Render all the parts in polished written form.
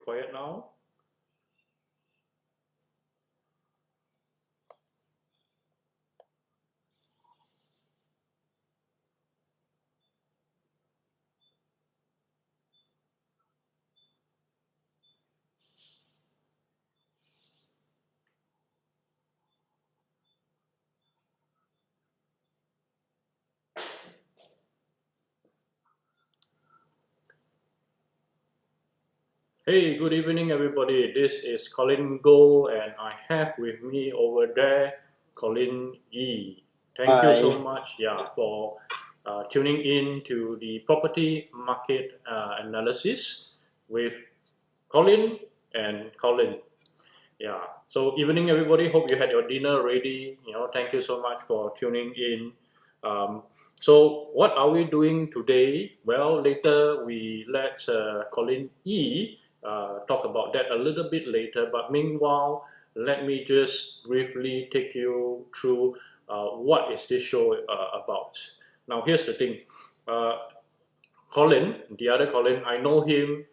quiet now. Hey, good evening, everybody. This is 𝐿𝐴𝐿 and I have with me over there 𝐿𝐴𝐿. Thank you so much, for tuning in to the property market analysis with Colin and Colin. Yeah. So evening, everybody. Hope you had your dinner ready. Thank you so much for tuning in. So what are we doing today? Well, later we let Colin E talk about that a little bit later. But meanwhile, let me just briefly take you through what is this show about. Now, here's the thing. Colin, the other Colin, I know him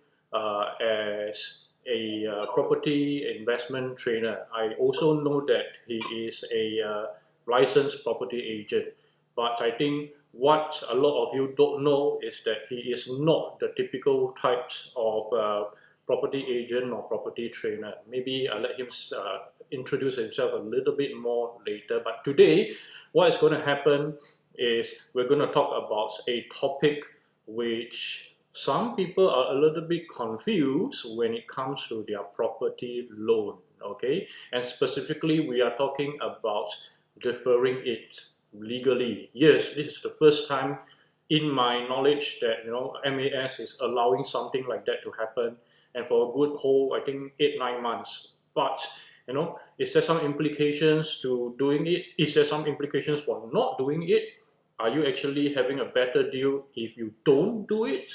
as a property investment trainer. I also know that he is a licensed property agent. But I think what a lot of you don't know is that he is not the typical types of property agent or property trainer. Maybe I'll let him introduce himself a little bit more later. But today, what is going to happen is we're going to talk about a topic which some people are a little bit confused when it comes to their property loan, okay? And specifically, we are talking about deferring it legally. Yes, this is the first time in my knowledge that MAS is allowing something like that to happen, and for a good whole, I think 8-9 months. But is there some implications to doing it? Is there some implications for not doing it? Are you actually having a better deal if you don't do it?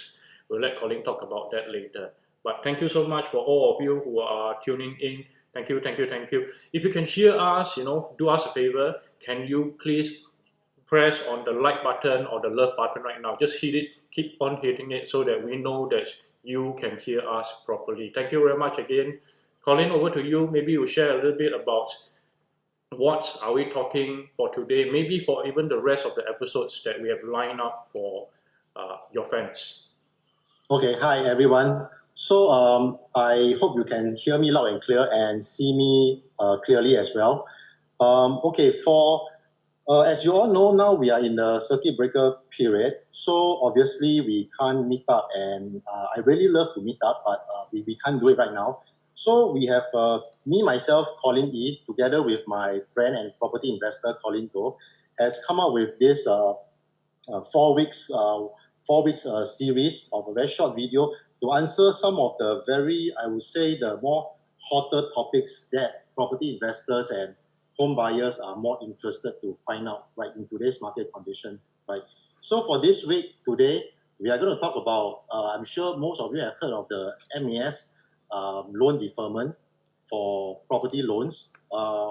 We'll let Colin talk about that later. But thank you so much for all of you who are tuning in. Thank you, thank you, thank you. If you can hear us, do us a favor. Can you please press on the like button or the love button right now? Just hit it, keep on hitting it so that we know that you can hear us properly. Thank you very much again. Colin, over to you. Maybe you share a little bit about what are we talking for today, maybe for even the rest of the episodes that we have lined up for your fans. Okay, hi everyone. So I hope you can hear me loud and clear and see me clearly as well. Okay, as you all know, now we are in the circuit breaker period. So obviously we can't meet up, and I really love to meet up, but we can't do it right now. So we have myself, Colin E, together with my friend and property investor, Colin Goh, has come up with this 4 weeks series of a very short video to answer some of the I would say, the more hotter topics that property investors and home buyers are more interested to find out right in today's market condition, right? So for this week, today, we are going to talk about, I'm sure most of you have heard of the MAS loan deferment for property loans,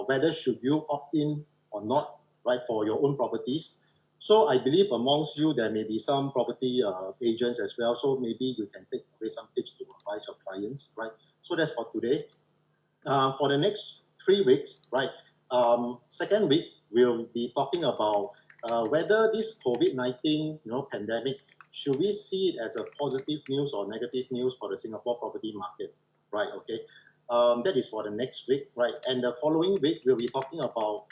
whether should you opt in or not, right, for your own properties. So I believe amongst you, there may be some property agents as well. So maybe you can take away some tips to advise your clients, right? So that's for today. For the next 3 weeks, right? Second week, we'll be talking about whether this COVID-19 pandemic, should we see it as a positive news or negative news for the Singapore property market, right? Okay. That is for the next week, right? And the following week, we'll be talking about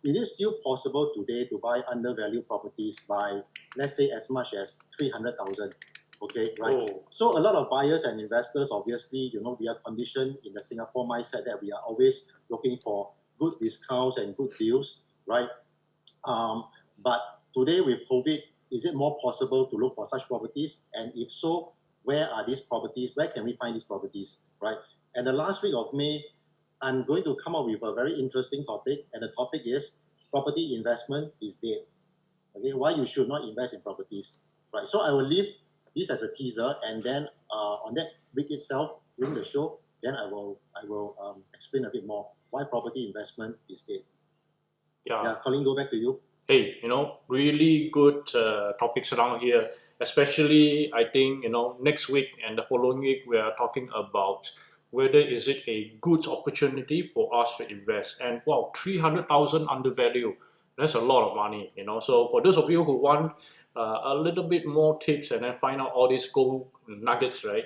is it still possible today to buy undervalued properties by, let's say, as much as 300,000? Okay, right? Oh. So a lot of buyers and investors, obviously, we are conditioned in the Singapore mindset that we are always looking for good discounts and good deals, right? But today with COVID, is it more possible to look for such properties? And if so, where are these properties? Where can we find these properties, right? And the last week of May, I'm going to come up with a very interesting topic, and the topic is property investment is dead. Okay, why you should not invest in properties, right? So I will leave this as a teaser, and then on that week itself, during the show, then I will explain a bit more why property investment is dead. Yeah, Colin, go back to you. Hey, really good topics around here. especially I think next week and the following week we are talking about whether is it a good opportunity for us to invest. And wow, 300,000 undervalue. That's a lot of money, So for those of you who want a little bit more tips and then find out all these gold nuggets, right?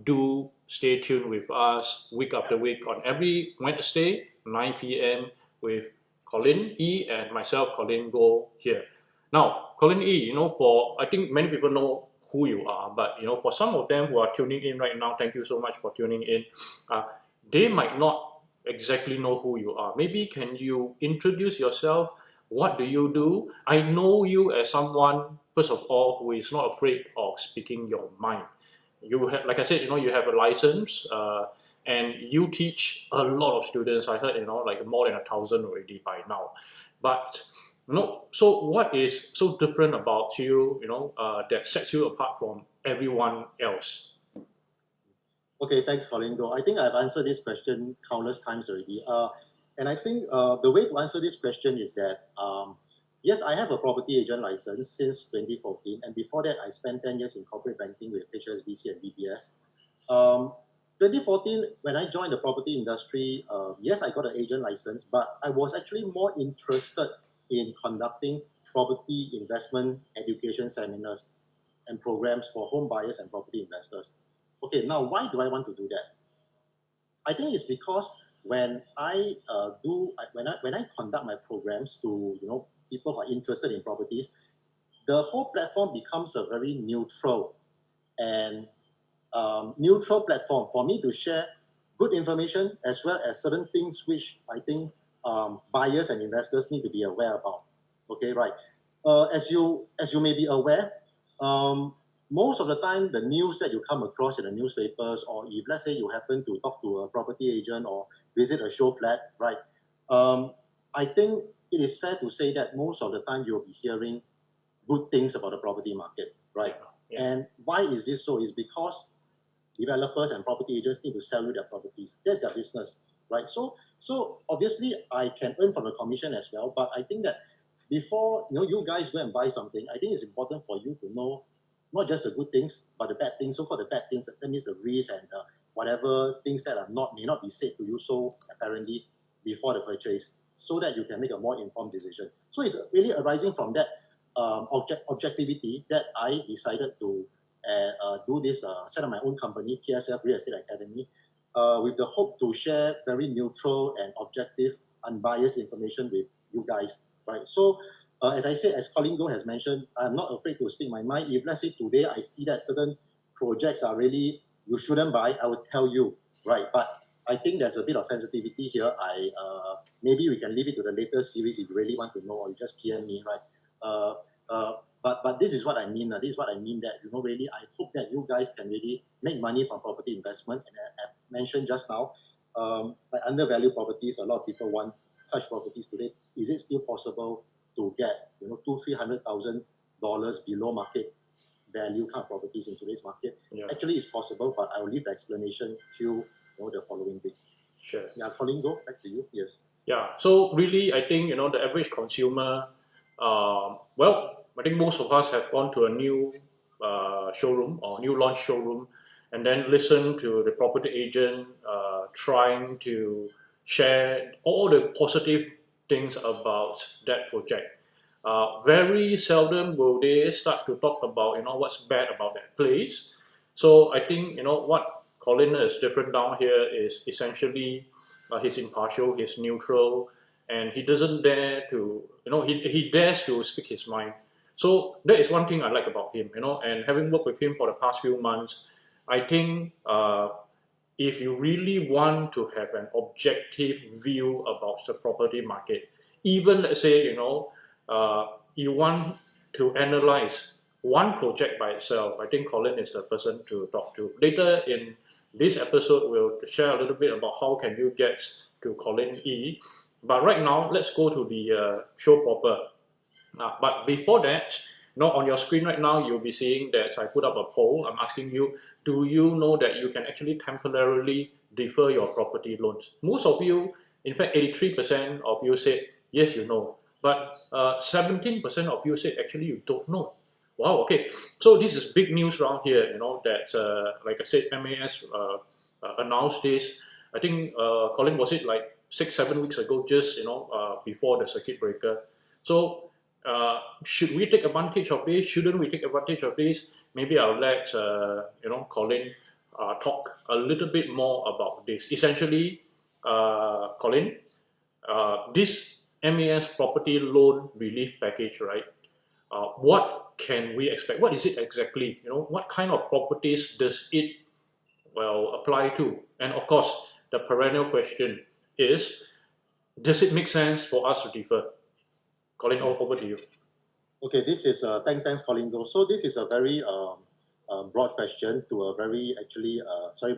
Do stay tuned with us week after week on every Wednesday, 9 p.m. with Colin E and myself, 𝐒𝐨𝐿 here. Now, Colin E, for I think many people know who you are, but for some of them who are tuning in right now, thank you so much for tuning in. They might not exactly know who you are. Maybe can you introduce yourself? What do you do? I know you as someone, first of all, who is not afraid of speaking your mind. You have, like I said, you have a license, and you teach a lot of students. I heard, like more than 1,000 already by now. But so what is so different about you, that sets you apart from everyone else? Okay, thanks, 𝐒𝐿𝐿. I think I've answered this question countless times already. And I think the way to answer this question is that, yes, I have a property agent license since 2014. And before that, I spent 10 years in corporate banking with HSBC and DBS. 2014, when I joined the property industry, yes, I got an agent license, but I was actually more interested in conducting property investment education seminars and programs for home buyers and property investors. Okay, now why do I want to do that? I think it's because when I conduct my programs to people who are interested in properties, the whole platform becomes a very neutral and neutral platform for me to share good information as well as certain things which I think buyers and investors need to be aware about. Okay, right. As you may be aware, most of the time the news that you come across in the newspapers, or if let's say you happen to talk to a property agent or visit a show flat, right? I think it is fair to say that most of the time you'll be hearing good things about the property market, right? Yeah. And why is this so? Is because developers and property agents need to sell you their properties. That's their business, right? So obviously I can earn from the commission as well, but I think that before you guys go and buy something, I think it's important for you to know not just the good things, but the bad things. So-called the bad things, that means the risk and whatever things that may not be said to you so apparently before the purchase, so that you can make a more informed decision. So it's really arising from that objectivity that I decided to do this, set up my own company, PSF Real Estate Academy, with the hope to share very neutral and objective, unbiased information with you guys, right? So as I said, as 𝐒𝐿𝐿 has mentioned, I'm not afraid to speak my mind. If let's say today I see that certain projects are really, you shouldn't buy, I would tell you, right? But I think there's a bit of sensitivity here. Maybe we can leave it to the later series if you really want to know, or you just PM me, right? But this is what I mean. This is what I mean that, really, I hope that you guys can really make money from property investment. And I mentioned just now, like undervalued properties, a lot of people want such properties today. Is it still possible to get, $200,000-300,000 below market value kind of properties in today's market? Yeah. Actually, it's possible, but I will leave the explanation till the following week. Sure. Yeah, 𝐒𝐿𝐿, back to you. Yes. Yeah. So really, I think the average consumer, well, I think most of us have gone to a new showroom or new launch showroom, and then listen to the property agent trying to share all the positive things about that project. Very seldom will they start to talk about what's bad about that place. So I think what Colin is different down here is essentially he's impartial, he's neutral, and he doesn't dare to he dares to speak his mind. So that is one thing I like about him, and having worked with him for the past few months, I think if you really want to have an objective view about the property market, even let's say you want to analyze one project by itself, I think Colin is the person to talk to. Later in this episode, we'll share a little bit about how can you get to Colin E. But right now, let's go to the show proper. But before that, on your screen right now, you'll be seeing that I put up a poll. I'm asking you, do you know that you can actually temporarily defer your property loans? Most of you, in fact, 83% of you said, yes, you know. But 17% of you said, actually, you don't know. Wow. Okay. So this is big news around here. That like I said, MAS announced this. I think Colin, was it like 6-7 weeks ago? Just before the circuit breaker. So should we take advantage of this? Shouldn't we take advantage of this? Maybe I'll let Colin talk a little bit more about this. Essentially, Colin, this MAS property loan relief package, right? What can we expect? What is it exactly? What kind of properties does it apply to? And of course, the perennial question is, does it make sense for us to defer? Colin, over to you. Okay, this is thanks, Colin. So this is a very broad question to a very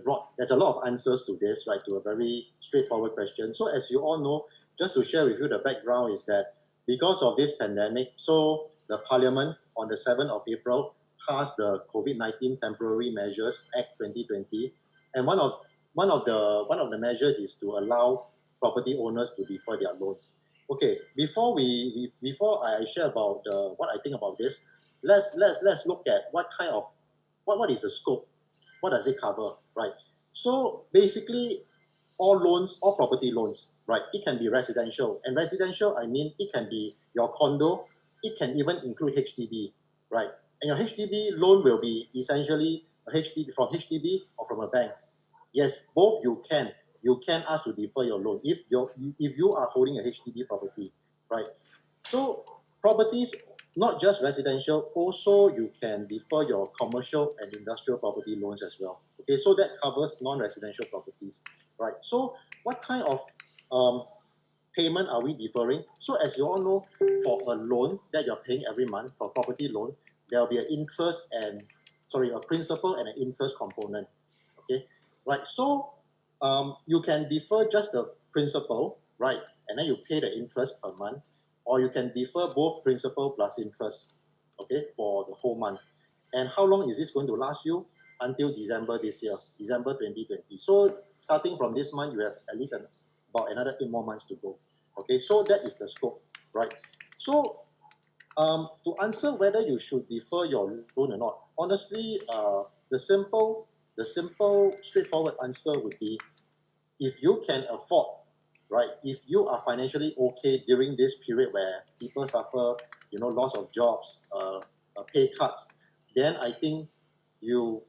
broad. There's a lot of answers to this, right? To a very straightforward question. So as you all know, just to share with you the background is that because of this pandemic, so the Parliament on the 7th of April passed the COVID-19 Temporary Measures Act 2020, and one of the measures is to allow property owners to defer their loan. Okay, before I share about what I think about this, let's look at what is the scope, what does it cover, right? So basically, all property loans, right? It can be residential, and residential, I mean, it can be your condo, it can even include HDB, right? And your HDB loan will be essentially from HDB or from a bank. Yes, both you can ask to defer your loan if you are holding a HDB property, right? So properties, not just residential, also you can defer your commercial and industrial property loans as well. Okay, so that covers non-residential properties, right? So what kind of payment are we deferring? So as you all know, for a loan that you're paying every month, for property loan, there will be a principal and an interest component. Okay, right? So you can defer just the principal, right? And then you pay the interest per month, or you can defer both principal plus interest, okay, for the whole month. And how long is this going to last you? Until December this year, December 2020. So starting from this month, you have at least about another 8 more months to go. Okay, so that is the scope, right? So to answer whether you should defer your loan or not, honestly, the simple, straightforward answer would be, if you can afford, right? If you are financially okay during this period where people suffer, loss of jobs, pay cuts, then I think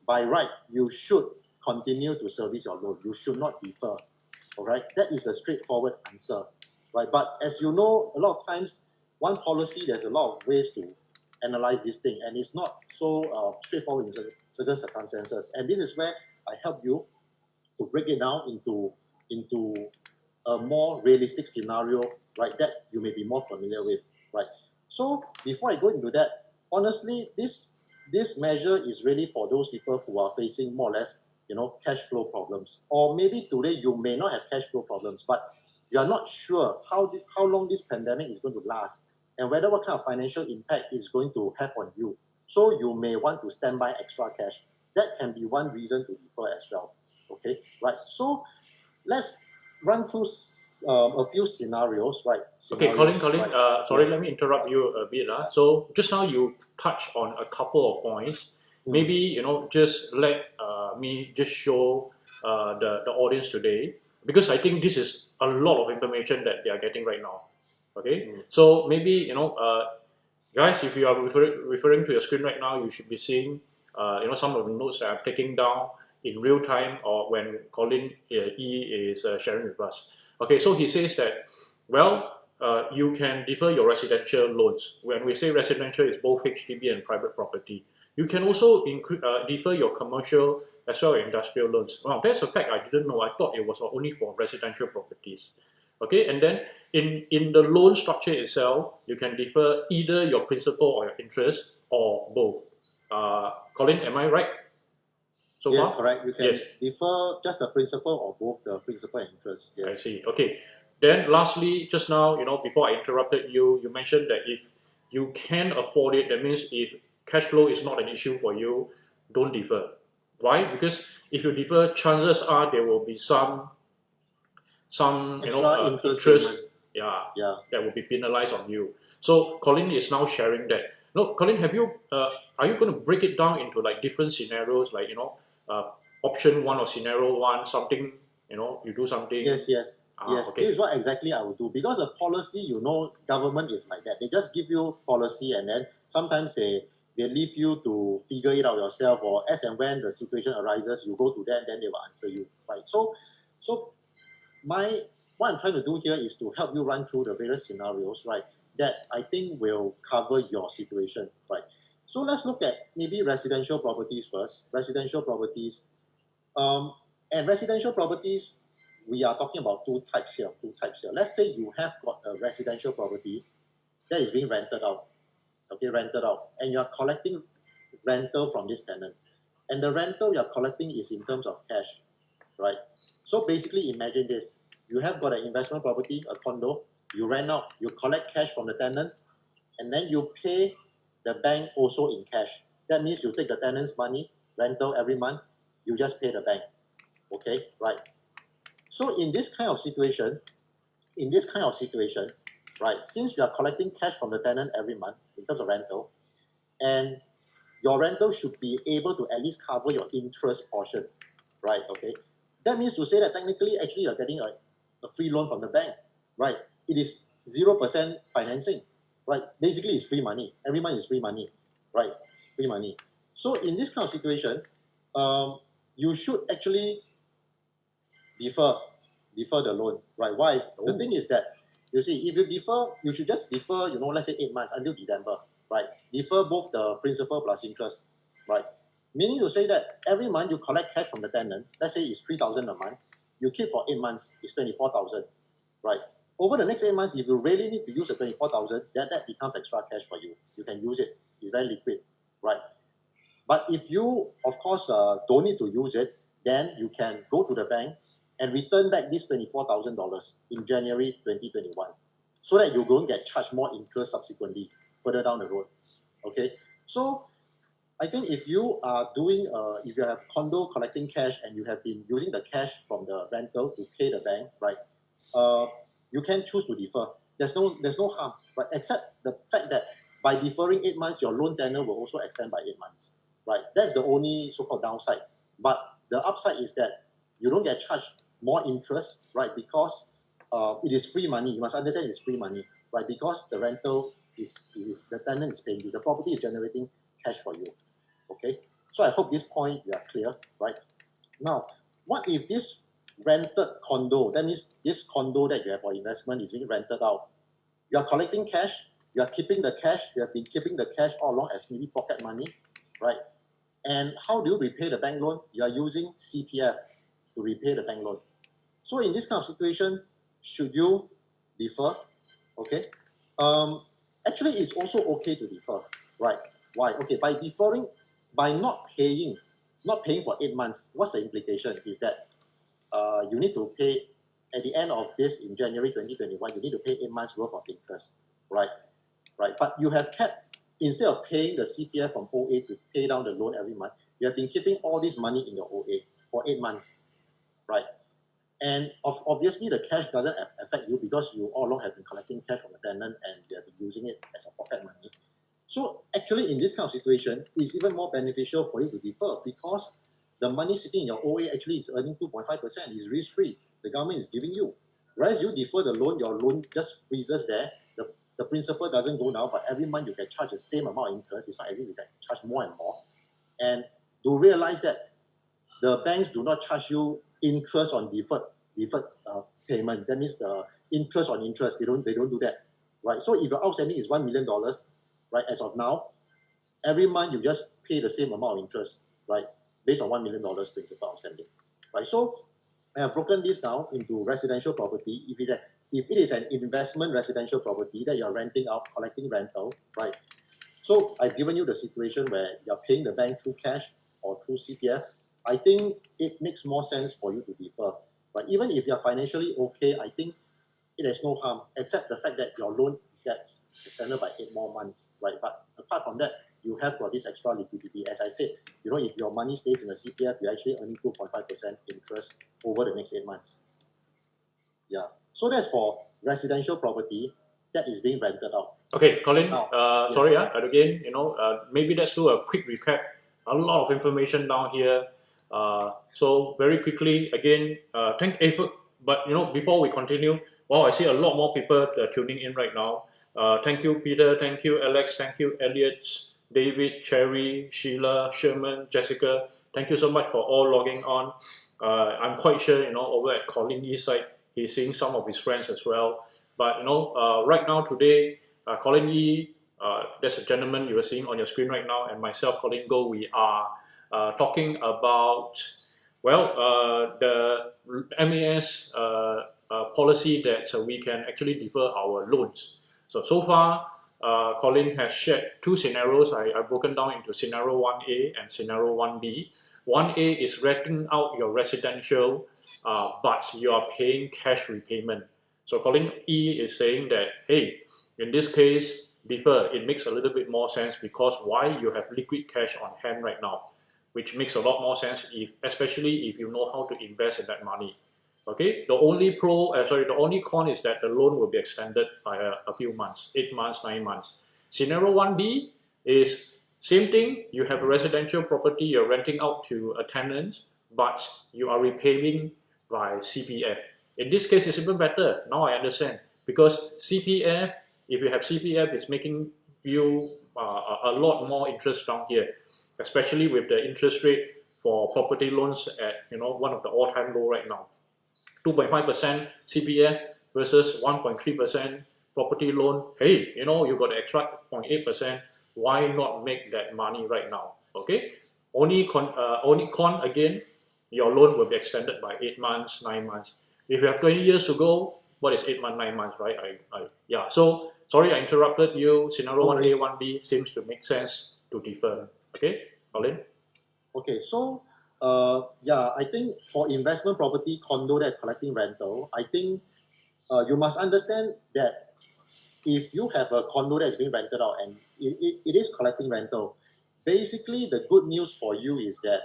by right, you should continue to service your loan. You should not defer. All right, that is a straightforward answer, right? But as you know, a lot of times, one policy, there's a lot of ways to analyze this thing, and it's not so straightforward in certain circumstances. And this is where I help you to break it down into a more realistic scenario, right, that you may be more familiar with, right? So before I go into that, honestly, this measure is really for those people who are facing more or less, cash flow problems. Or maybe today you may not have cash flow problems, but you are not sure how long this pandemic is going to last, and whether what kind of financial impact is going to have on you. So you may want to stand by extra cash. That can be one reason to defer as well. Okay, right? So let's run through a few scenarios, right? Okay, Colin, sorry, yes. Let me interrupt you a bit. So just now you touched on a couple of points. Maybe, just let me just show the audience today, because I think this is a lot of information that they are getting right now. Okay, so maybe, guys, if you are referring to your screen right now, you should be seeing, some of the notes that I'm taking down in real time, or when Colin E is sharing with us. Okay, so he says that, you can defer your residential loans. When we say residential, it's both HDB and private property. You can also defer your commercial as well as industrial loans. Wow, that's a fact I didn't know. I thought it was only for residential properties. Okay, and then in the loan structure itself, you can defer either your principal or your interest, or both. Colin, am I right? So yes, far? Correct. You can defer just the principal or both the principal and interest. Yes. I see. Okay. Then lastly, just now, before I interrupted you, you mentioned that if you can afford it, that means if cash flow is not an issue for you, don't defer. Why? Because if you defer, chances are there will be some interest, that will be penalized on you. So Colin is now sharing that No, Colin, have you are you going to break it down into like different scenarios, like option one or scenario one, something you do something. Yes. Yes. Okay. This is what exactly I would do, because a policy, government is like that. They just give you policy, and then sometimes they leave you to figure it out yourself, or as and when the situation arises, you go to them, then they will answer you, right? So what I'm trying to do here is to help you run through the various scenarios, right, that I think will cover your situation, right? So let's look at maybe residential properties first. Residential properties, and residential properties, we are talking about two types here. Let's say you have got a residential property that is being rented out, and you are collecting rental from this tenant, and the rental you are collecting is in terms of cash, right? So basically, imagine this: you have got an investment property, a condo, you rent out, you collect cash from the tenant, and then you pay the bank also in cash. That means you take the tenant's money, rental every month, you just pay the bank. Okay, right? So in this kind of situation, right, since you are collecting cash from the tenant every month in terms of rental, and your rental should be able to at least cover your interest portion, right? Okay, that means to say that technically, actually, you're getting a free loan from the bank, right? It is 0% financing, right? Basically, it's free money. Every month is free money, right? Free money. So in this kind of situation, you should actually defer the loan, right? Why? The thing is that, you see, if you defer, you should just defer, let's say 8 months until December, right? Defer both the principal plus interest, right? Meaning to say that every month you collect cash from the tenant, let's say it's 3,000 a month, you keep for 8 months, it's 24,000, right? Over the next 8 months, if you really need to use the 24,000, that becomes extra cash for you. You can use it. It's very liquid, right? But if you, of course, don't need to use it, then you can go to the bank and return back this $24,000 in January 2021, so that you don't get charged more interest subsequently further down the road. Okay, so I think if you are doing, if you have condo collecting cash and you have been using the cash from the rental to pay the bank, right? You can choose to defer. There's no harm, right? Except the fact that by deferring 8 months, your loan tenure will also extend by 8 months, right? That's the only so-called downside. But the upside is that you don't get charged more interest, right? Because it is free money. You must understand it's free money, right? Because the rental is the tenant is paying you. The property is generating cash for you. Okay. So I hope this point you are clear, right? Now, what if this rented condo, that means this condo that you have for investment is being rented out. You are collecting cash, you are keeping the cash, you have been keeping the cash all along as maybe pocket money, right? And how do you repay the bank loan? You are using CPF to repay the bank loan. So in this kind of situation, should you defer? Okay. Actually, it's also okay to defer, right? Why? Okay, by deferring, by not paying for 8 months, what's the implication? Is that you need to pay at the end of this in January 2021, you need to pay 8 months worth of interest, right? Right. But you have kept, instead of paying the CPF from OA to pay down the loan every month, you have been keeping all this money in your OA for 8 months, right? And obviously, the cash doesn't affect you because you all along have been collecting cash from the tenant and you have been using it as a pocket money. So actually, in this kind of situation, it's even more beneficial for you to defer, because the money sitting in your OA actually is earning 2.5%. It's risk-free. The government is giving you. Whereas you defer the loan, your loan just freezes there. The principal doesn't go down, but every month you can charge the same amount of interest. It's not as if you can charge more and more. And do realize that the banks do not charge you interest on deferred payment. That means the interest on interest. They don't do that, right? So if your outstanding is $1 million, right, as of now, every month you just pay the same amount of interest, right, based on $1 million principal outstanding, right? So I have broken this down into residential property. If it is an investment residential property that you're renting out, collecting rental, right? So I've given you the situation where you're paying the bank through cash or through CPF. I think it makes more sense for you to defer. But even if you're financially okay, I think it has no harm, except the fact that your loan gets extended by 8 more months, right? But apart from that, you have got this extra liquidity. As I said, if your money stays in the CPF, you're actually earning 2.5% interest over the next 8 months. Yeah. So that's for residential property that is being rented out. Okay, Colin, Now, sorry, yes. again, maybe let's do a quick recap. A lot of information down here. So very quickly, again, but before we continue, wow, I see a lot more people tuning in right now. Thank you, Peter. Thank you, Alex. Thank you, Elliot, David, Cherry, Sheila, Sherman, Jessica. Thank you so much for all logging on. I'm quite sure, over at Colin Yee's side, he's seeing some of his friends as well. But right now today, Colin Yee, there's a gentleman you are seeing on your screen right now, and myself, Colin Goh, we are talking about, the MAS policy that we can actually defer our loans. So far, Colin has shared two scenarios. I've broken down into scenario 1A and scenario 1B. 1A is renting out your residential, but you are paying cash repayment. So Colin E is saying that, hey, in this case, defer. It makes a little bit more sense because why? You have liquid cash on hand right now, which makes a lot more sense, especially if you know how to invest in that money. Okay, the only con is that the loan will be extended by a few months, 8 months, 9 months. Scenario 1B is same thing. You have a residential property, you're renting out to a tenant, but you are repaying by CPF. In this case, it's even better. Now I understand. Because CPF, if you have CPF, it's making you a lot more interest down here, especially with the interest rate for property loans at one of the all-time low right now. 2.5% CPF versus 1.3% property loan. Hey, you got the extra 0.8%. Why not make that money right now? Okay. Only con again, your loan will be extended by 8 months, 9 months. If you have 20 years to go, what is 8 months, 9 months, right? Yeah. So sorry, I interrupted you. Scenario 1A, 1B seems to make sense to defer. Okay, Colin. Okay, so yeah, I think for investment property condo that's collecting rental, I think you must understand that if you have a condo that's being rented out and it is collecting rental, basically the good news for you is that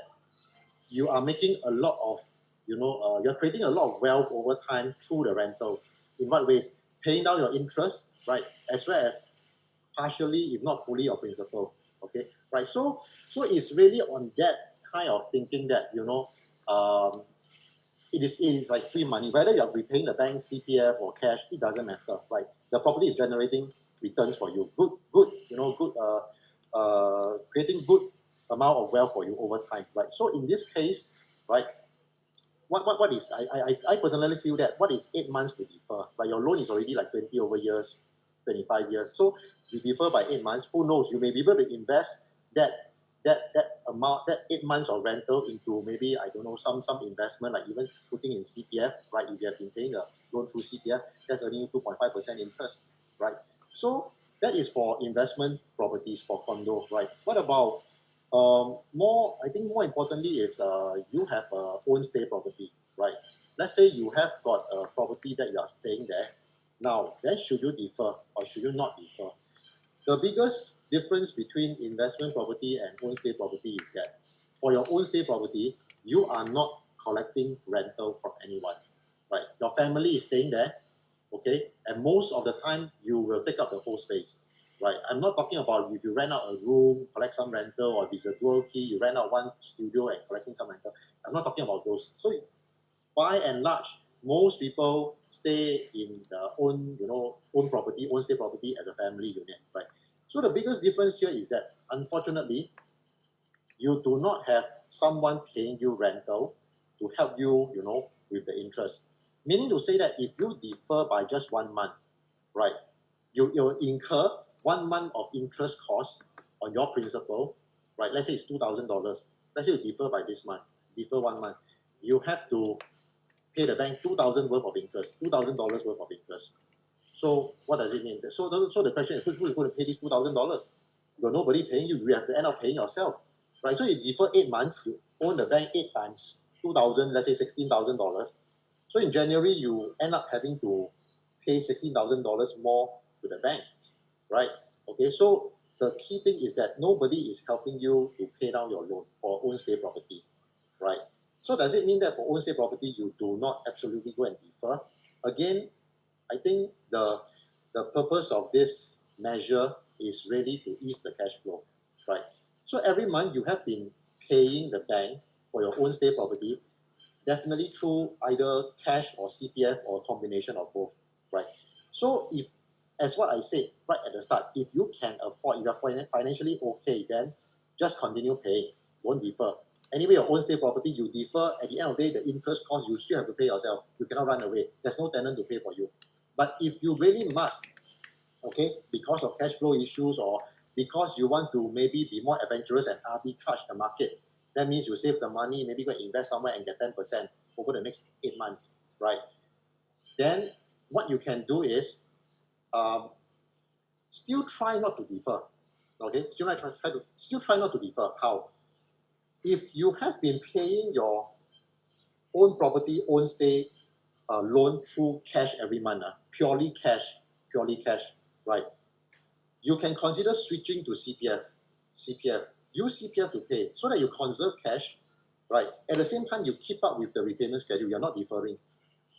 you are making a lot of, you're creating a lot of wealth over time through the rental. In what ways? Paying down your interest, right? As well as partially, if not fully, your principal. Okay, right? So it's really on that kind of thinking that it is like free money. Whether you're repaying the bank, CPF, or cash, it doesn't matter, right? The property is generating returns for you. Creating good amount of wealth for you over time, right? So in this case, right, what is I personally feel that what is 8 months to defer? Right, your loan is already like 20 over years, 25 years. So you defer by 8 months. Who knows? You may be able to invest that amount, that 8 months of rental into maybe, I don't know, some investment, like even putting in CPF, right? If you have been paying a loan through CPF, that's earning 2.5% interest, right? So that is for investment properties, for condo, right? What about I think more importantly is you have a own stay property, right? Let's say you have got a property that you are staying there. Now, then should you defer or should you not defer? The biggest difference between investment property and own stay property is that for your own stay property, you are not collecting rental from anyone, right? Your family is staying there, okay? And most of the time, you will take up the whole space, right? I'm not talking about if you rent out a room, collect some rental, or if it's a dual key, you rent out one studio and collecting some rental. I'm not talking about those. So by and large, most people stay in the own property, own stay property as a family unit, right? So the biggest difference here is that, unfortunately, you do not have someone paying you rental to help you, with the interest. Meaning to say that if you defer by just 1 month, right, you'll incur 1 month of interest cost on your principal, right? Let's say it's $2,000. Let's say you defer by this month, defer 1 month. You have to pay the bank $2,000 worth of interest, $2,000 worth of interest. So what does it mean? So the question is, who is going to pay this $2,000? You got nobody paying you. You have to end up paying yourself, right? So you defer 8 months, you own the bank 8 times 2,000, let's say $16,000. So in January, you end up having to pay $16,000 more to the bank, right? Okay, so the key thing is that nobody is helping you to pay down your loan for own stay property, right? So does it mean that for own stay property, you do not absolutely go and defer? Again, I think the purpose of this measure is really to ease the cash flow, right? So every month you have been paying the bank for your own stay property, definitely through either cash or CPF or a combination of both, right? So if, as what I said right at the start, if you can afford, if you're financially okay, then just continue paying, don't defer. Anyway, your own stay property, you defer, at the end of the day, the interest cost, you still have to pay yourself. You cannot run away. There's no tenant to pay for you. But if you really must, okay, because of cash flow issues or because you want to maybe be more adventurous and arbitrage the market, that means you save the money, maybe go and invest somewhere and get 10% over the next 8 months, right? Then what you can do is still try not to defer, okay? Still try not to defer. How? If you have been paying your own property, own stay loan through cash every month, purely cash, right? You can consider switching to CPF. Use CPF to pay so that you conserve cash, right? At the same time, you keep up with the repayment schedule. You're not deferring,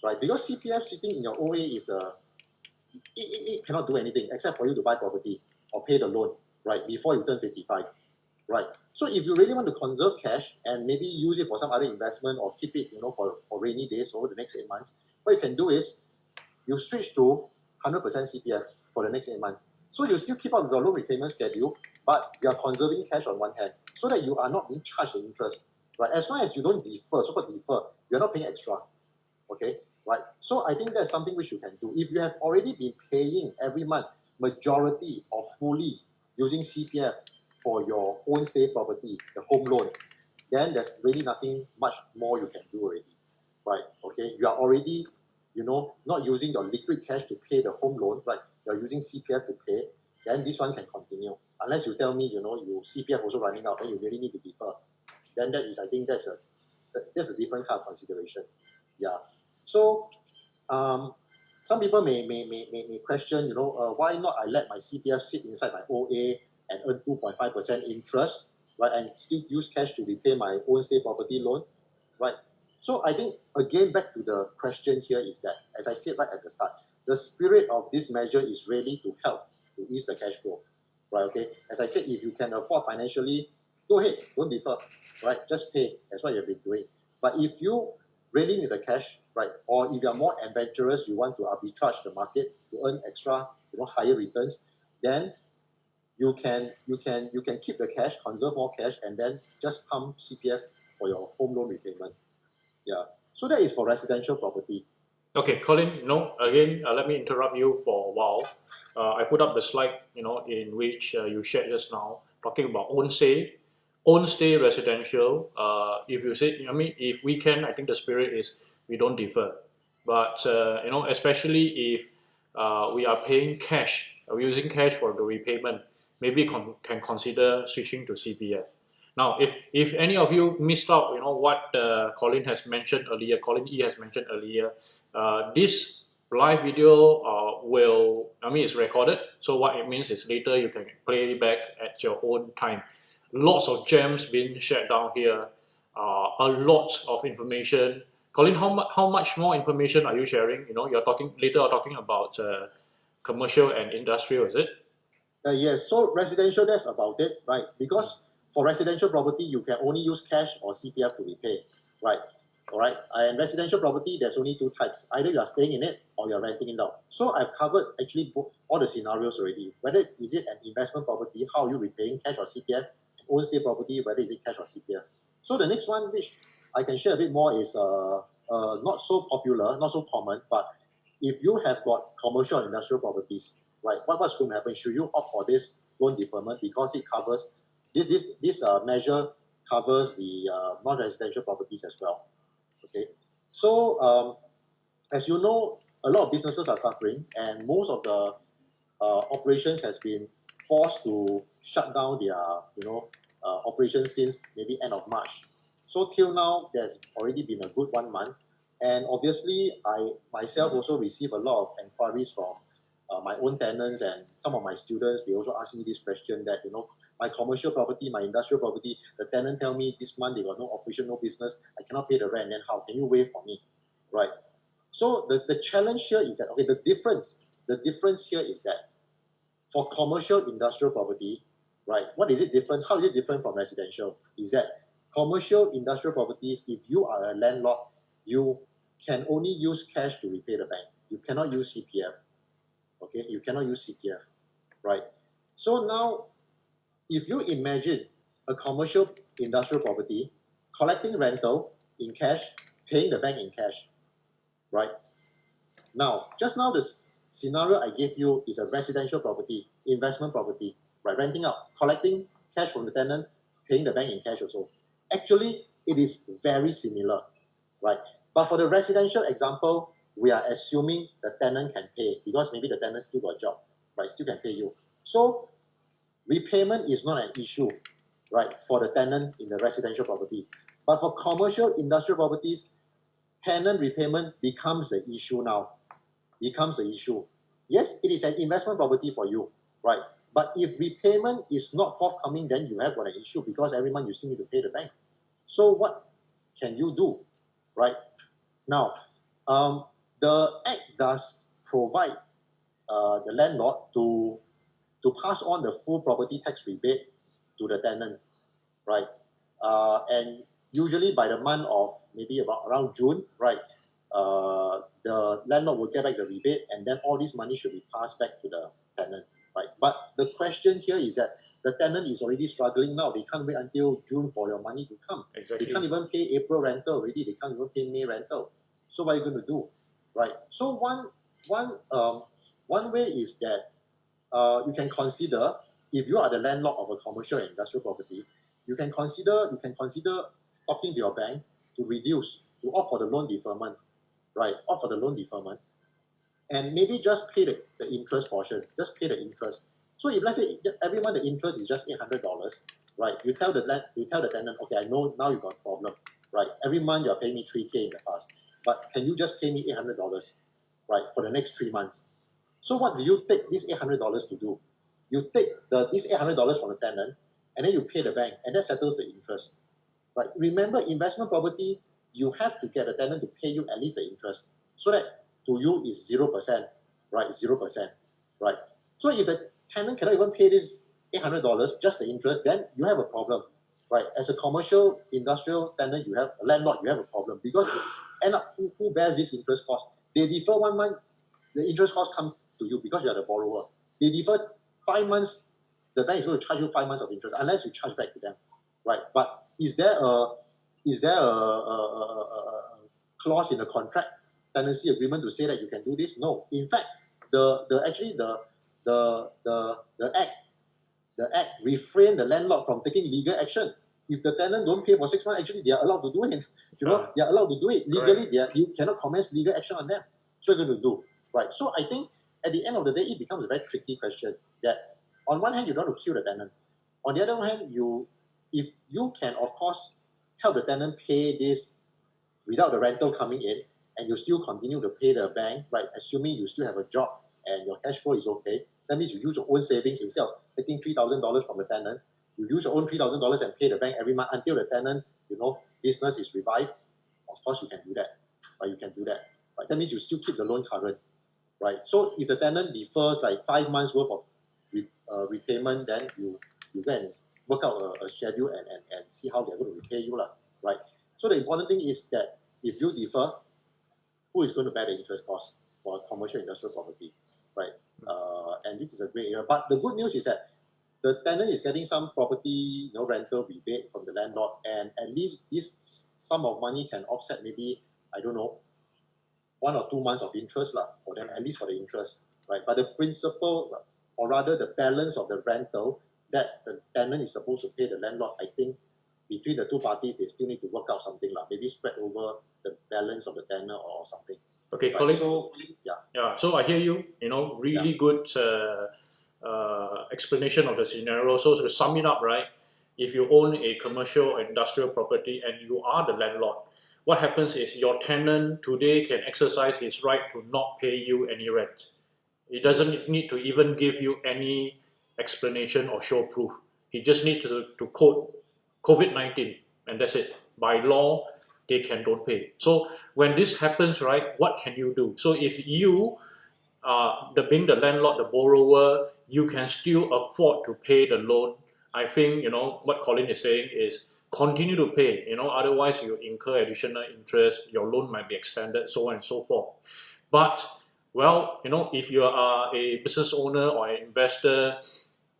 right? Because CPF sitting in your OA is it cannot do anything except for you to buy property or pay the loan, right? Before you turn 55, right? So if you really want to conserve cash and maybe use it for some other investment or keep it, for rainy days over the next 8 months, what you can do is you switch to 100% CPF for the next 8 months. So you still keep up with your loan repayment schedule, but you are conserving cash on one hand so that you are not being charged the interest, right? As long as you don't defer, so-called defer, you're not paying extra, okay, right? So I think that's something which you can do. If you have already been paying every month, majority or fully using CPF for your own stay property, the home loan, then there's really nothing much more you can do already, right? Okay, you are already, not using your liquid cash to pay the home loan, right? You're using CPF to pay, then this one can continue. Unless you tell me, your CPF also running out, then you really need to defer. Then that is, I think that's a different kind of consideration. Yeah. So some people may question, why not I let my CPF sit inside my OA and earn 2.5% interest, right, and still use cash to repay my own stay property loan, right? So I think, again, back to the question here is that, as I said right at the start, the spirit of this measure is really to help to ease the cash flow, right? Okay, as I said, if you can afford financially, go ahead, don't defer, right? Just pay. That's what you've been doing. But if you really need the cash, right, or if you're more adventurous, you want to arbitrage the market to earn extra, higher returns, then you can keep the cash, conserve more cash, and then just pump CPF for your home loan repayment. Yeah. So that is for residential property. Okay, Colin, again, let me interrupt you for a while. I put up the slide, in which you shared just now, talking about own stay residential. If you say, if we can, I think the spirit is we don't defer. But, especially if we are paying cash, we're using cash for the repayment, maybe can consider switching to CPF. Now, if any of you missed out, what Colin has mentioned earlier, Colin E has mentioned earlier, this live video it's recorded. So what it means is later you can play back at your own time. Lots of gems being shared down here, a lot of information. Colin, how much more information are you sharing? You're talking about commercial and industrial, is it? Yes, so residential, that's about it, right? Because for residential property, you can only use cash or CPF to repay, right? All right, and residential property, there's only two types. Either you are staying in it or you're renting it out. So I've covered actually all the scenarios already. Whether is it an investment property, how are you repaying, cash or CPF? Own stay property, whether is it cash or CPF. So the next one, which I can share a bit more, is not so popular, not so common, but if you have got commercial and industrial properties, right, what's going to happen? Should you opt for this loan deferment because it covers this measure covers the non-residential properties as well. Okay, so as you know, a lot of businesses are suffering, and most of the operations has been forced to shut down their operations since maybe end of March. So till now, there's already been a good 1 month, and obviously I myself also receive a lot of inquiries from my own tenants and some of my students. They also ask me this question that my commercial property, my industrial property, the tenant tell me this month they got no operation, no business, I cannot pay the rent, then how can you waive for me, right? So the challenge here is that, okay, the difference here is that for commercial industrial property, right, what is it different? How is it different from residential? Is that commercial industrial properties, if you are a landlord, you can only use cash to repay the bank. You cannot use CPF. Okay, you cannot use CPF, right? So now, if you imagine a commercial industrial property collecting rental in cash, paying the bank in cash, right? Now, just now the scenario I gave you is a residential property, investment property, right? Renting out, collecting cash from the tenant, paying the bank in cash also. Actually, it is very similar, right? But for the residential example, we are assuming the tenant can pay because maybe the tenant still got a job, right? Still can pay you. So repayment is not an issue, right, for the tenant in the residential property. But for commercial industrial properties, tenant repayment becomes the issue now. Becomes the issue. Yes, it is an investment property for you, right? But if repayment is not forthcoming, then you have got an issue because every month you still need to pay the bank. So what can you do, right? Now, the Act does provide the landlord to pass on the full property tax rebate to the tenant, right? And usually by the month of maybe around June, right, the landlord will get back the rebate, and then all this money should be passed back to the tenant, right? But the question here is that the tenant is already struggling now. They can't wait until June for your money to come. Exactly. They can't even pay April rental already. They can't even pay May rental. So what are you going to do, right? So one way is that you can consider, if you are the landlord of a commercial and industrial property, you can consider talking to your bank to opt for the loan deferment, right? Opt for the loan deferment, and maybe just pay the interest portion. Just pay the interest. So if let's say every month the interest is just $800, right? You tell the tenant, okay, I know now you got a problem, right? Every month you are paying me $3K in the past, but can you just pay me $800, right, for the next 3 months? So what do you take this $800 to do? You take this $800 from the tenant, and then you pay the bank, and that settles the interest. Right? Remember, investment property, you have to get the tenant to pay you at least the interest, so that to you is 0%, right? 0%, right? So if the tenant cannot even pay this $800, just the interest, then you have a problem, right? As a commercial industrial tenant, you have a landlord, you have a problem because end up who bears this interest cost? They defer 1 month, the interest cost comes to you because you are the borrower. They defer 5 months, the bank is going to charge you 5 months of interest unless you charge back to them, right? But is there a clause in the contract tenancy agreement to say that you can do this? No. In fact, the act refrain the landlord from taking legal action. If the tenant don't pay for 6 months, actually they are allowed to do it. You know, they are allowed to do it legally. You cannot commence legal action on them. So you're going to do, right? So I think at the end of the day, it becomes a very tricky question. That on one hand, you don't want to kill the tenant. On the other hand, if you can, of course, help the tenant pay this without the rental coming in, and you still continue to pay the bank, right? Assuming you still have a job and your cash flow is okay, that means you use your own savings instead of taking $3,000 from the tenant. You use your own $3,000 and pay the bank every month until the tenant, business is revived. Of course, you can do that, right? You can do that, right? That means you still keep the loan current, right? So if the tenant defers like 5 months worth of repayment, then you go and work out a schedule and see how they're going to repay you, right? So the important thing is that if you defer, who is going to bear the interest cost for commercial industrial property, right? And this is a great area. But the good news is that the tenant is getting some property rental rebate from the landlord, and at least this sum of money can offset maybe, I don't know, 1 or 2 months of interest for them, at least for the interest, right? But the principal, or rather the balance of the rental that the tenant is supposed to pay the landlord, I think between the two parties, they still need to work out something, maybe spread over the balance of the tenant or something. Okay, right? Colin. So, yeah. So I hear you. Really good explanation of the scenario. So to sum it up, right? If you own a commercial or industrial property and you are the landlord, what happens is your tenant today can exercise his right to not pay you any rent. He doesn't need to even give you any explanation or show proof. He just needs to quote COVID-19, and that's it. By law, they don't pay. So when this happens, right, what can you do? So if you, being the landlord, the borrower, you can still afford to pay the loan, I think, what Colin is saying is continue to pay, otherwise you incur additional interest, your loan might be extended, so on and so forth. But, well, if you are a business owner or an investor,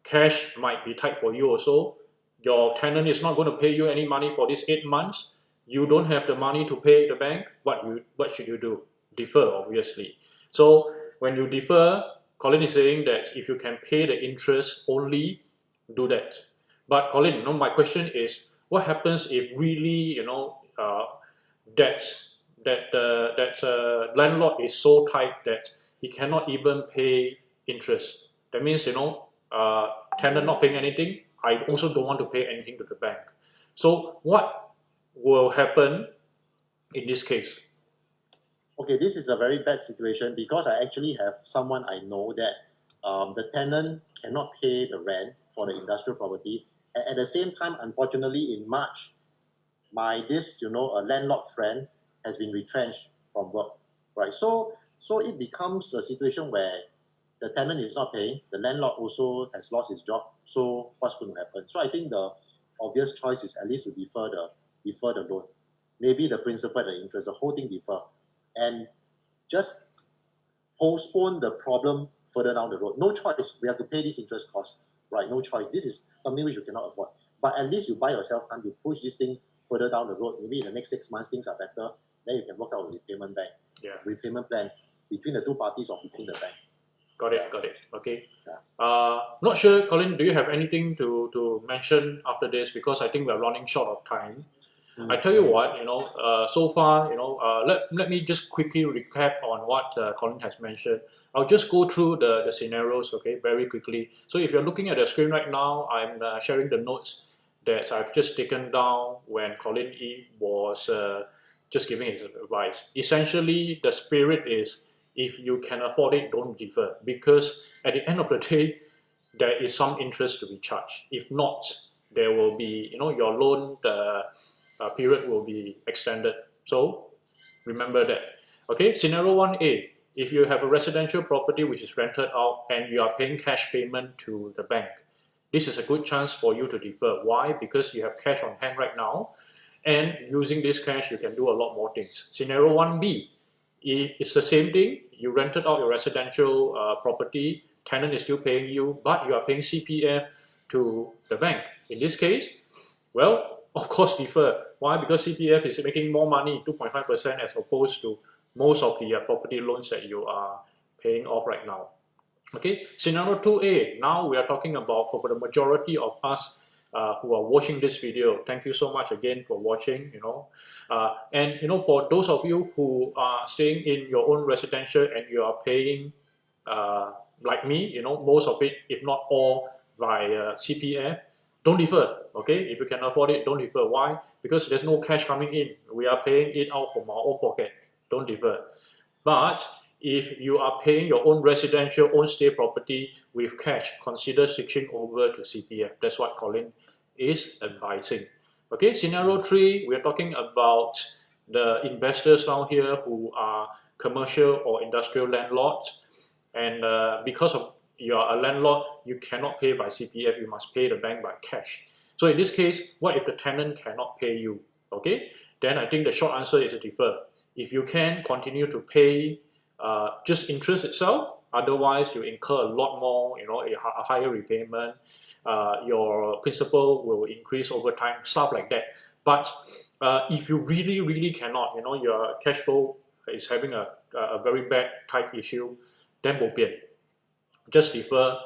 cash might be tight for you also. Your tenant is not going to pay you any money for these 8 months. You don't have the money to pay the bank. What should you do? Defer, obviously. So when you defer, Colin is saying that if you can pay the interest only, do that. But Colin, my question is, what happens if really, that landlord is so tight that he cannot even pay interest? That means, tenant not paying anything, I also don't want to pay anything to the bank. So what will happen in this case? Okay, this is a very bad situation because I actually have someone I know that the tenant cannot pay the rent for the industrial property. And at the same time, unfortunately, in March, this landlord friend has been retrenched from work, right? So it becomes a situation where the tenant is not paying, the landlord also has lost his job. So what's going to happen? So I think the obvious choice is at least to defer the loan. Maybe the principal and the interest, the whole thing defer, and just postpone the problem further down the road. No choice. We have to pay this interest cost, right? No choice. This is something which you cannot avoid. But at least you buy yourself time to push this thing further down the road. Maybe in the next 6 months things are better. Then you can work out a repayment plan between the two parties or between the bank. Got it. Okay. Yeah. Not sure, Colin, do you have anything to mention after this? Because I think we're running short of time. I tell you what, so far, let me just quickly recap on what Colin has mentioned. I'll just go through the scenarios, okay, very quickly. So if you're looking at the screen right now, I'm sharing the notes that I've just taken down when Colin E was just giving his advice. Essentially, the spirit is, if you can afford it, don't defer, because at the end of the day, there is some interest to be charged. If not, there will be, your loan period will be extended. So remember that. Okay, scenario 1A, if you have a residential property which is rented out and you are paying cash payment to the bank, this is a good chance for you to defer. Why? Because you have cash on hand right now, and using this cash, you can do a lot more things. Scenario 1B, it's the same thing. You rented out your residential property, tenant is still paying you, but you are paying CPF to the bank. In this case, well, of course defer. Why? Because CPF is making more money, 2.5%, as opposed to most of the property loans that you are paying off right now. Okay, scenario 2A, now we are talking about, for the majority of us who are watching this video, thank you so much again for watching, and for those of you who are staying in your own residential and you are paying like me, most of it, if not all, via CPF, don't defer. Okay, if you can afford it, don't defer. Why? Because there's no cash coming in, we are paying it out from our own pocket. Don't defer. But if you are paying your own residential, own stay property with cash, consider switching over to CPF. That's what Colin is advising. Okay, scenario 3, we're talking about the investors down here who are commercial or industrial landlords, and because of you are a landlord, you cannot pay by CPF, you must pay the bank by cash. So in this case, what if the tenant cannot pay you? Okay, then I think the short answer is to defer. If you can, continue to pay just interest itself, otherwise you incur a lot more, a higher repayment, your principal will increase over time, stuff like that. But if you really cannot, your cash flow is having a very bad tight issue, then bo pian. Just defer,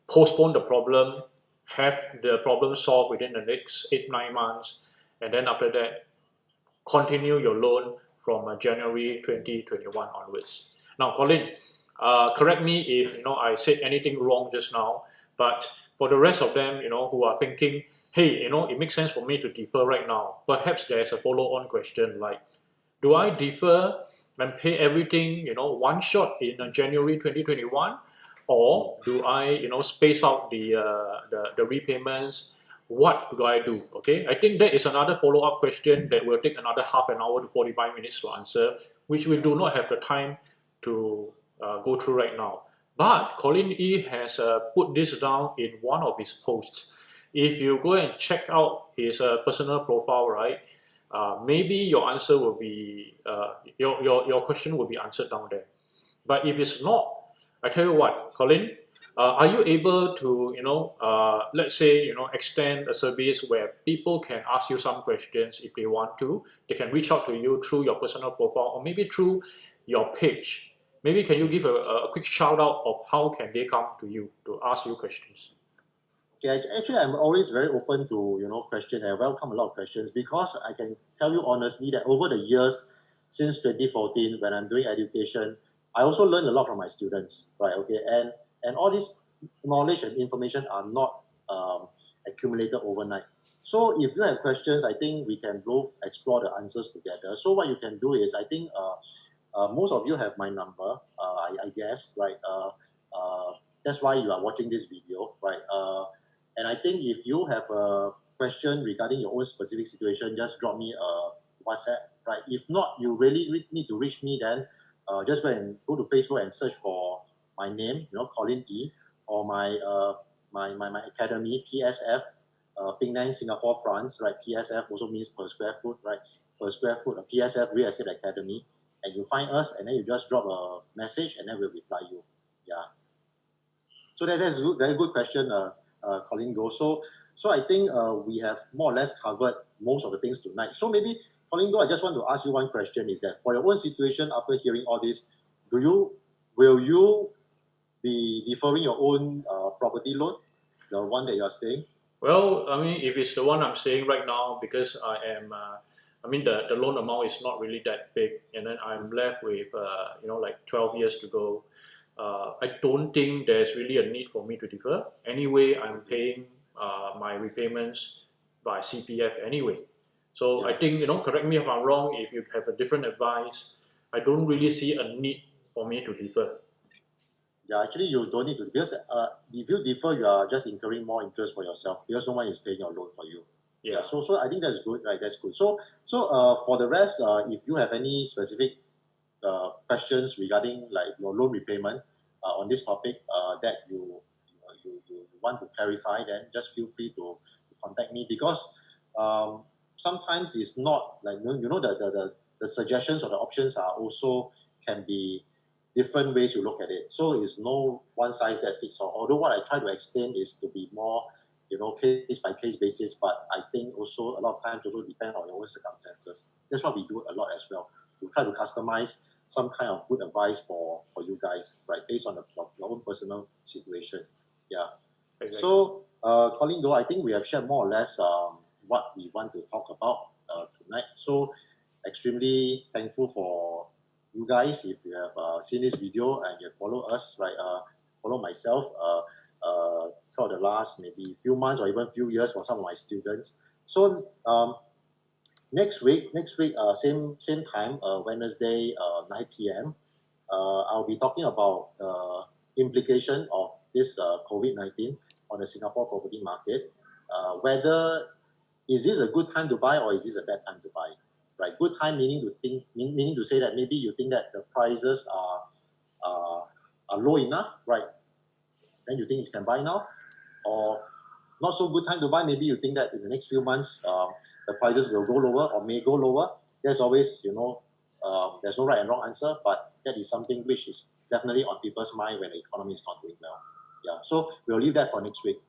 postpone the problem, have the problem solved within the next 8-9 months, and then after that, continue your loan from January 2021 onwards. Now, Colin, correct me if I said anything wrong just now, but for the rest of them, who are thinking, hey, it makes sense for me to defer right now. Perhaps there's a follow-on question like, do I defer and pay everything, one shot in January 2021, or do I, space out the repayments? What do I do? Okay, I think that is another follow-up question that will take another half an hour to 45 minutes to answer, which we do not have the time to go through right now. But Colin E has put this down in one of his posts. If you go and check out his personal profile, right, maybe your answer will be, your question will be answered down there. But if it's not, I tell you what, Colin, are you able to, let's say, extend a service where people can ask you some questions if they want to? They can reach out to you through your personal profile or maybe through your page. Maybe can you give a quick shout out of how can they come to you to ask you questions? Okay, actually, I'm always very open to questions. I welcome a lot of questions because I can tell you honestly that over the years since 2014, when I'm doing education, I also learn a lot from my students, right? Okay, and all this knowledge and information are not accumulated overnight. So if you have questions, I think we can both explore the answers together. So what you can do is, I think most of you have my number, I guess, right? That's why you are watching this video, right? And I think if you have a question regarding your own specific situation, just drop me a WhatsApp, right? If not, you really need to reach me, then just go to Facebook and search for my name, Colin E, or my academy, PSF, Penang, Singapore, France, right? PSF also means per square foot, right? Per square foot, a PSF Real Estate Academy, and you find us, and then you just drop a message, and then we'll reply you. Yeah. So that's a very good question, Colin Go. So I think we have more or less covered most of the things tonight. So maybe, Colin Go, I just want to ask you one question: is that for your own situation, after hearing all this, will you be deferring your own property loan, the one that you are staying? Well, I mean, if it's the one I'm staying right now, because I am, the loan amount is not really that big, and then I'm left with, like 12 years to go. I don't think there's really a need for me to defer. Anyway, I'm paying my repayments by CPF anyway. So I think, correct me if I'm wrong, if you have a different advice, I don't really see a need for me to defer. Yeah, actually you don't need to, because if you defer, you are just incurring more interest for yourself because no one is paying your loan for you. Yeah. So I think that's good, right? That's good. So for the rest, if you have any specific questions regarding like your loan repayment on this topic that you want to clarify, then just feel free to contact me, because sometimes it's not like the suggestions or the options are also can be different ways you look at it. So it's no one size that fits all. Although what I try to explain is to be more case by case basis, but I think also a lot of times also depend on your own circumstances. That's what we do a lot as well. We try to customize some kind of good advice for you guys, right, based on your own personal situation. Yeah. Exactly. So, Colin Go, I think we have shared more or less what we want to talk about tonight. So, extremely thankful for you guys if you have seen this video and you follow us, right? Follow myself throughout the last maybe few months or even few years for some of my students. So, next week, same time, Wednesday, 9 p.m. I'll be talking about implication of this COVID-19 on the Singapore property market. Whether is this a good time to buy or is this a bad time to buy? Right, good time meaning to say that maybe you think that the prices are low enough, right? Then you think you can buy now, or not so good time to buy. Maybe you think that in the next few months the prices will go lower or may go lower. There's always there's no right and wrong answer, but that is something which is definitely on people's mind when the economy is not doing well. Yeah, so we'll leave that for next week.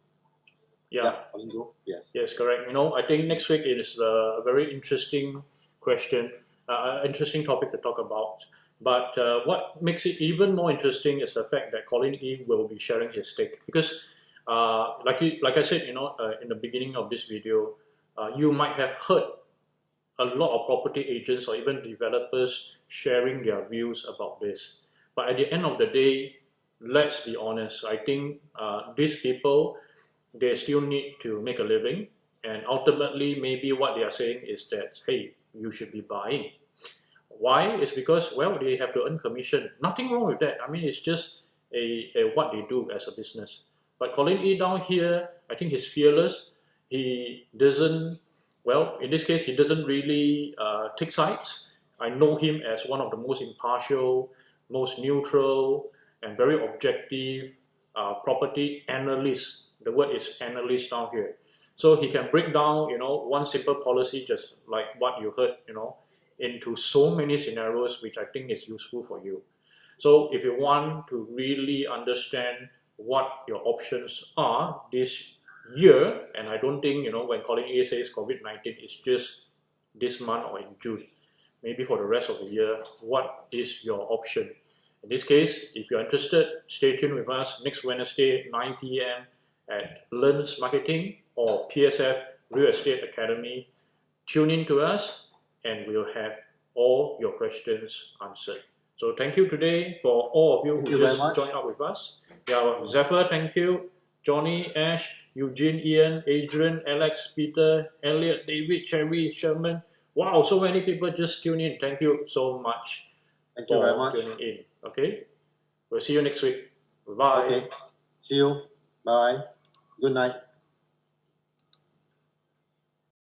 Yeah. Yes. Yes, correct. I think next week is a very interesting question, interesting topic to talk about. But what makes it even more interesting is the fact that Colin E will be sharing his take, because like I said, in the beginning of this video, you might have heard a lot of property agents or even developers sharing their views about this. But at the end of the day, let's be honest, I think these people, they still need to make a living, and ultimately maybe what they are saying is that, hey, you should be buying. Why? It's because, well, they have to earn commission. Nothing wrong with that. I mean, it's just a what they do as a business. But Colin E down here, I think he's fearless. He doesn't, well, in this case, he doesn't really take sides. I know him as one of the most impartial, most neutral, and very objective property analyst. The word is analyst down here. So he can break down, one simple policy, just like what you heard, into so many scenarios, which I think is useful for you. So if you want to really understand what your options are this year, and I don't think, when calling ASA's COVID-19, it's just this month or in June. Maybe for the rest of the year, what is your option? In this case, if you're interested, stay tuned with us next Wednesday, 9 p.m. at Learns Marketing or PSF Real Estate Academy. Tune in to us and we'll have all your questions answered. So thank you today for all of you who just joined up with us. Yeah, Zephyr, thank you. Johnny, Ash, Eugene, Ian, Adrian, Alex, Peter, Elliot, David, Cherry, Sherman. Wow, so many people just tuned in. Thank you so much. Thank you very much. Tuning in. Okay, we'll see you next week. Bye. Okay, see you. Bye. Good night.